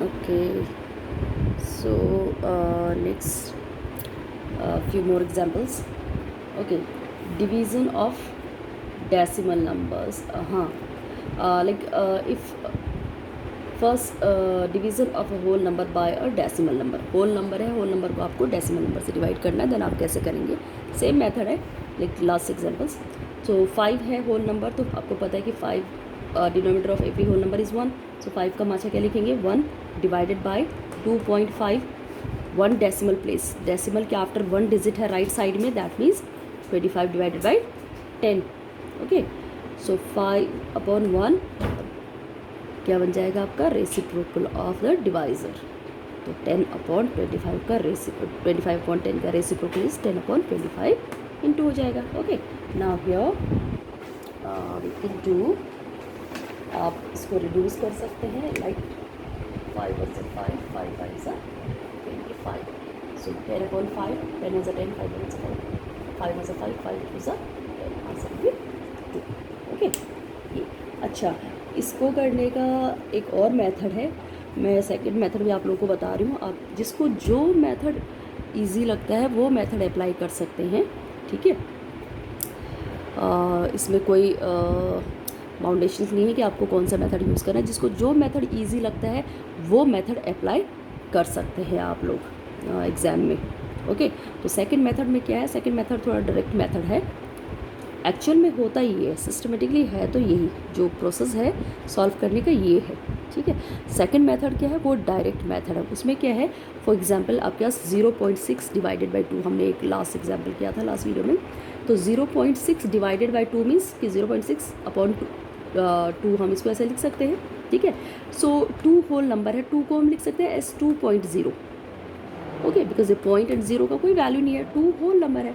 Okay, so next few more examples. Okay, division of decimal numbers. If first division of a whole number by a decimal number, whole number है, whole number को आपको decimal number से divide करना है, then आप कैसे करेंगे, same method है लाइक लास्ट एग्जांपल्स. सो 5 है होल नंबर, तो आपको पता है कि 5 denominator of every whole number is 1. So 5 का माछा क्या लिखेंगे, 1 divided by 2.5. 1 decimal place, decimal के आफ्टर 1 डिजिट है राइट साइड में, that means 25 divided by 10. Okay, so 5/1 क्या बन जाएगा आपका, रेसिप्रोकल ऑफ द डिवाइज़र. तो 10/25 का 25/10 का रेसिप्रोकल इज 10/25 इंटू हो जाएगा. Okay, now here we can do, आप इसको रिड्यूस कर सकते हैं लाइक 5 1 से 5, 5 5 से 25. सो 10/5, 10 1 से 10, 5 1 से 5, 5 1 से 5, 5 2 से 10, आंसर भी 2. ओके, ये अच्छा. इसको करने का एक और मेथड है, मैं सेकंड मेथड भी आप लोगों को बता रही हूँ. आप जिसको जो मेथड इजी लगता है वो मेथड अप्लाई कर सकते हैं, ठीक है. इसमें कोई बाउंडेशंस नहीं है कि आपको कौन सा मेथड यूज़ करना है. जिसको जो मेथड इजी लगता है वो मेथड अप्लाई कर सकते हैं आप लोग एग्ज़ाम में. ओके, तो सेकंड मेथड में क्या है, सेकंड मेथड थोड़ा डायरेक्ट मेथड है. एक्चुअल में होता ही है, सिस्टमेटिकली है तो यही जो प्रोसेस है सॉल्व करने का ये है, ठीक है. सेकंड मेथड क्या है, वो डायरेक्ट मेथड है. उसमें क्या है, फॉर एग्जांपल आपके पास 0.6 डिवाइडेड बाई 2, हमने एक लास्ट एग्जांपल किया था लास्ट वीडियो में. तो 0.6 डिवाइडेड बाई 2 मीन्स कि 0.6/2 हम इसको ऐसे लिख सकते हैं, ठीक है. सो 2 होल नंबर है, 2 को हम लिख सकते हैं एस 2.0. ओके, बिकॉज ये पॉइंट एंड जीरो का कोई वैल्यू नहीं है, 2 होल नंबर है.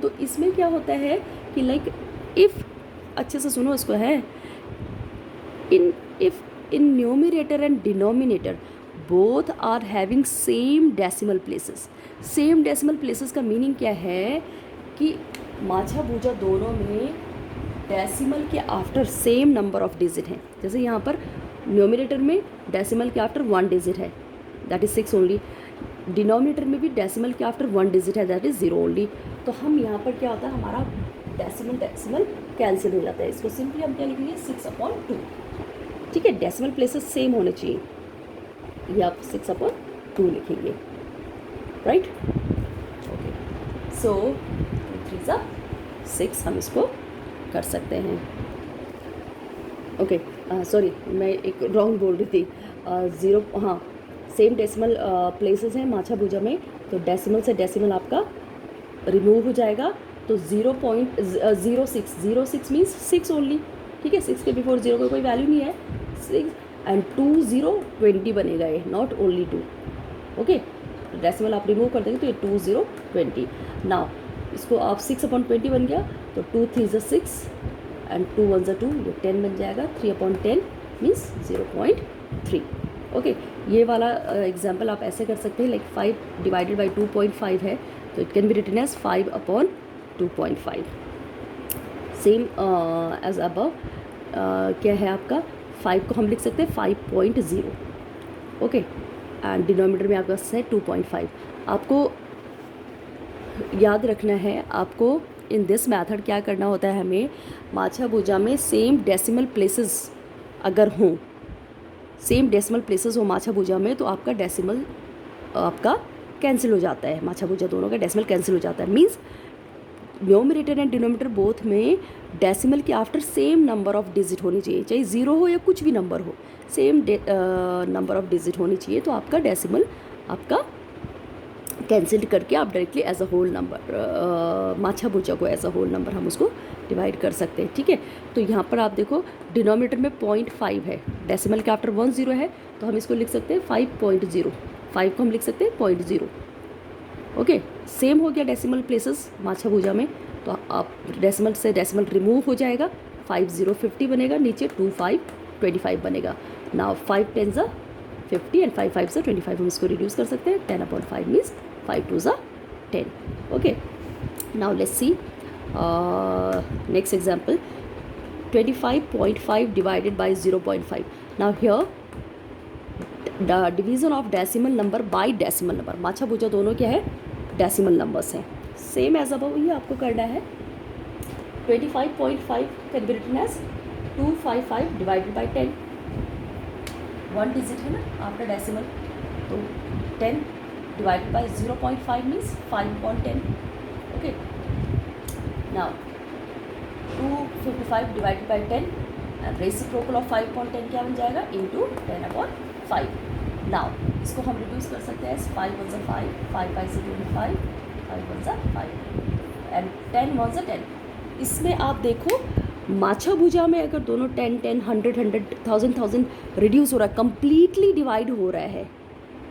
तो इसमें क्या होता है कि लाइक इफ़, अच्छे से सुनो इसको है, in numerator and denominator both are having same decimal places. Same decimal places का मीनिंग क्या है कि माछा भूजा दोनों में डेसिमल के after same number of digit हैं. जैसे यहाँ पर न्यूमरेटर में डेसिमल के आफ्टर 1 डिजिट है, दैट इज़ 6 ओनली. डिनोमिनेटर में भी डेसिमल के आफ्टर 1 डिजिट है, दैट इज़ 0 ओनली. तो हम यहाँ पर क्या होता है, हमारा डेसिमल कैंसिल हो जाता है. इसको सिंपली हम क्या लिखेंगे, 6/2. ठीक है, डेसिमल प्लेसेस सेम होने चाहिए, ये आप 6/2 लिखेंगे, राइट. ओके, सो 3 × 6 हम इसको कर सकते हैं. ओके, सॉरी मैं एक रॉन्ग बोल रही थी. 0, हाँ, सेम डेसिमल प्लेसेस हैं माछा भूजा में, तो डेसिमल से डेसिमल आपका रिमूव हो जाएगा. तो 0.06 मीन्स 6 ओनली, ठीक है. 6 के बिफोर 0 का कोई वैल्यू नहीं है. 6 एंड 20 बनेगा ये, नॉट ओनली 2. ओके, डेसिमल आप रिमूव कर देंगे तो ये 2020. नाउ इसको आप 6/20 बन गया, तो 2 3 × 6 एंड 2 1 × 2, ये 10 बन जाएगा. 3/10 मीन्स 0.3. ओके, ये वाला एग्जाम्पल आप ऐसे कर सकते हैं लाइक 5 डिवाइडेड बाई 2.5 है, तो it can be written as 5/2.5. Same as above. क्या है आपका, 5 को हम लिख सकते हैं 5.0. ओके, एंड डिनोमिनेटर में आपका है 2.5. आपको याद रखना है, आपको इन दिस मैथड क्या करना होता है, हमें माछा भूजा में सेम डेसिमल प्लेसेस अगर हों, सेम डेसिमल प्लेसेस हो माछा भूजा में, तो आपका डेसिमल आपका कैंसिल हो जाता है. माछा भूजा दोनों का डेसिमल कैंसिल हो जाता है. Means numerator and denominator both में डेसिमल के after same number of digit होनी चाहिए, चाहे 0 हो या कुछ भी नंबर हो, सेम नंबर ऑफ डिजिट होनी चाहिए. तो आपका डेसिमल आपका कैंसिल करके आप directly as a whole number, माछा भूजा को एज अ होल नंबर हम उसको डिवाइड कर सकते हैं, ठीक है. तो यहाँ पर आप देखो डिनोमिनेटर में 0.5 है, डेसिमल के आफ्टर 1 0 है, तो हम इसको लिख सकते हैं 5.0. 5 को हम लिख सकते हैं 0.0. ओके, सेम हो गया डेसिमल प्लेसेस माछा भूजा में, तो आप डेसिमल से डेसिमल रिमूव हो जाएगा. 5 0 50 बनेगा, नीचे 2 5 25 बनेगा. नाउ 5 10 × 50 एंड 5 5 से 25 हम इसको रिड्यूस कर सकते हैं. 10/5 means 5 2 × 10. Okay, now let's see next example. 25.5 divided by 0.5. now here division of decimal number by decimal number, माछा भुजा दोनों क्या है, डेसिमल नंबर्स हैं। सेम एज अबव ये आपको करना है। 25.5 can be written as 255 divided by 10, 1 digit है ना आफ्टर डेसिमल, तो 10 divided by 0.5 means 5/10। Okay, now 255 divided by 10 and reciprocal of 5/10 क्या बन जाएगा, इंटू 10/5। नाउ इसको हम रिड्यूस कर सकते हैं, 5 1 5, 5 5 से 25, 5 1 5 एंड 10 1 10। इसमें आप देखो माछा भुजा में अगर दोनों 10 10 100 100 1000 1000 रिड्यूस हो रहा है, कम्प्लीटली डिवाइड हो रहा है,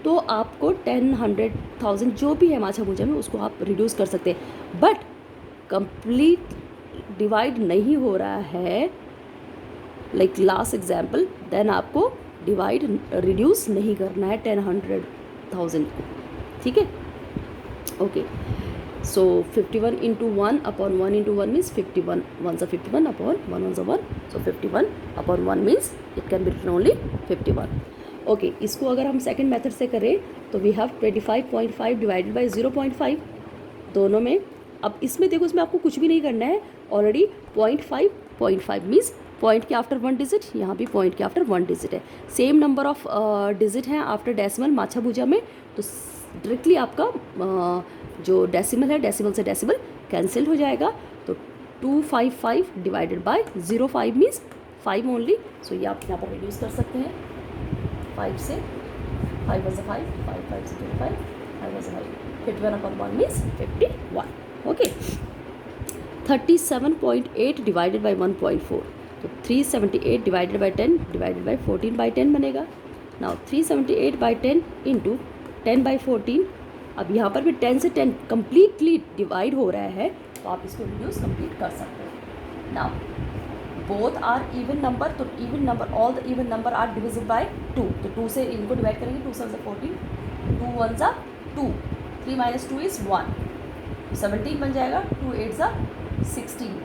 तो आपको 10 100 1000 जो भी है माछा भुजा में उसको आप रिड्यूस कर सकते हैं। बट कंप्लीट डिवाइड नहीं हो रहा है, लाइक लास्ट एग्जाम्पल, देन आपको डिवाइड रिड्यूस नहीं करना है 10 100 1000 को, ठीक है। Okay, so 51 into 1 upon 1 into 1 means 51 1 51 upon 1 1 1, so 51 upon 1 means it can be written only 51। Okay, इसको अगर हम सेकंड मेथड से करें तो वी हैव 25.5 डिवाइडेड बाई 0.5 दोनों में। अब इसमें देखो, इसमें आपको कुछ भी नहीं करना है, ऑलरेडी 0.5 मीन्स पॉइंट के आफ्टर 1 डिजिट, यहाँ भी पॉइंट के आफ्टर 1 डिजिट है। सेम नंबर ऑफ डिजिट हैं आफ्टर डेसिमल माछा भुजा में, तो डायरेक्टली आपका जो डेसिमल है, डेसिमल से डेसिमल कैंसिल हो जाएगा। तो 255 डिवाइडेड बाय 0.5 मीन्स 5 ओनली, सो ये आप यहाँ पर रिड्यूस कर सकते हैं 5 से, 5 1 5, 5 5 से 25, 5 1 5, 51/1 मीन्स 51। ओके, 37.8 डिवाइडेड बाई 1.4, तो 378 डिवाइडेड बाई 10 डिवाइडेड बाई 14/10 बनेगा। Now 378 by 10 into 10/14। अब यहाँ पर भी 10 से 10 कम्प्लीटली डिवाइड हो रहा है, तो आप इसको रिड्यूस कंप्लीट कर सकते हो। Now both are even number, तो even number, all the even number are divisible by 2, तो 2 से इनको डिवाइड करेंगे, 2 7 14, 2 1 2, 3 माइनस 2 इज़ 1, 17 बन जाएगा, 2 8 16,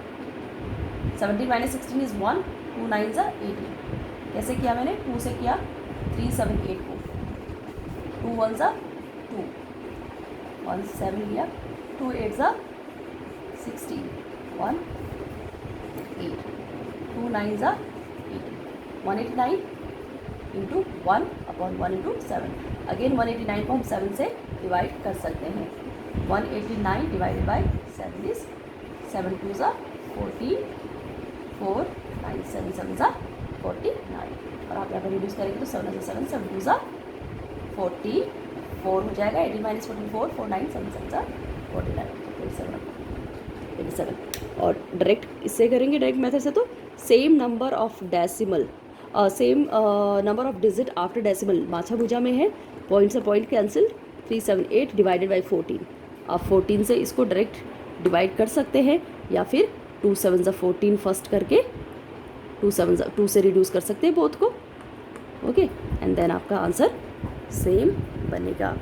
17 माइनस 16 इज़ 1, 2 9 18। कैसे किया मैंने, 2 से किया 3 7 8 को, 2 1 2, 1 7 लिया, 2 8 16, 1 8, 2 9 18, 189 इंटू 1 अपॉन 1 इंटू 7। अगेन 189 को हम 7 से डिवाइड कर सकते हैं, 189 डिवाइडेड बाई 7 इज 7 2 14, 4 9 7 7 49, और आप यहाँ पर रिड्यूस करेंगे तो 7 7 7 2 44 हो जाएगा, 18 माइनस 44, 4 9 7 7 49, 27। और डायरेक्ट इससे करेंगे, डायरेक्ट मेथड से, तो same number of decimal, same number of digit after decimal माछा भुजा में है, पॉइंट से पॉइंट कैंसिल, 378 डिवाइडेड बाई 14। आप 14 से इसको डायरेक्ट डिवाइड कर सकते हैं, या फिर 2 7 14 फर्स्ट करके 2 से रिड्यूस कर सकते हैं बोथ को। ओके, एंड देन आपका आंसर सेम बनेगा।